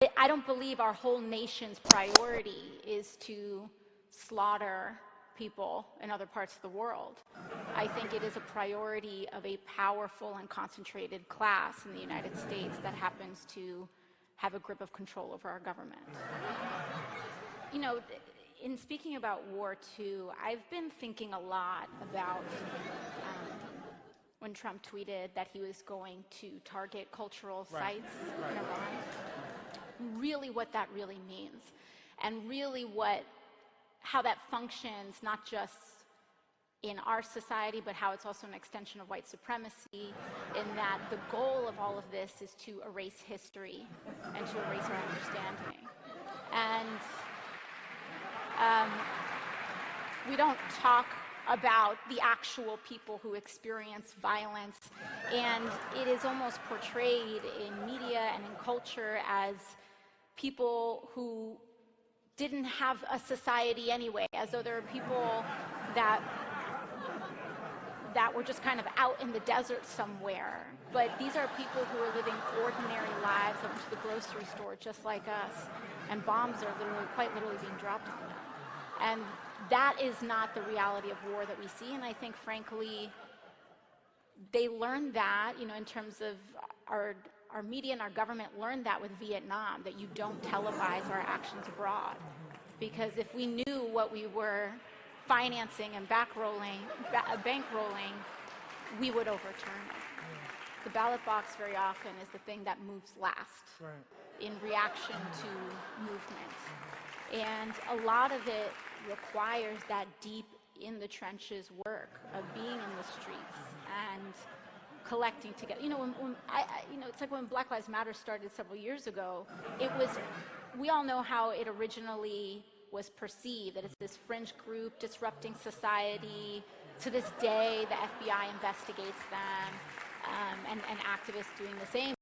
I don't believe our whole nation's priority is to slaughter people in other parts of the world. I think it is a priority of a powerful and concentrated class in the United States that happens to have a grip of control over our government. You know, in speaking about war too, I've been thinking a lot about when Trump tweeted that he was going to target cultural sites in Iran, really what that really means, and really how that functions not just in our society, but how it's also an extension of white supremacy, in that the goal of all of this is to erase history and to erase our understanding. And we don't talk about the actual people who experience violence, and it is almost portrayed in media and in culture as people who didn't have a society anyway, as though there are people that were just kind of out in the desert somewhere. But these are people who are living ordinary lives, that went to the grocery store just like us, and bombs are quite literally being dropped on them. And that is not the reality of war that we see, and I think, frankly, they learned that, you know, in terms of our media and our government learned that with Vietnam, that you don't televise our actions abroad. Because if we knew what we were financing and bankrolling, we would overturn it. The ballot box very often is the thing that moves last in reaction to movement. And a lot of it requires that deep in the trenches work of being in the streets and collecting together. You know, it's like when Black Lives Matter started several years ago, we all know how it originally was perceived, that it's this fringe group disrupting society. To this day, the FBI investigates them, and activists doing the same.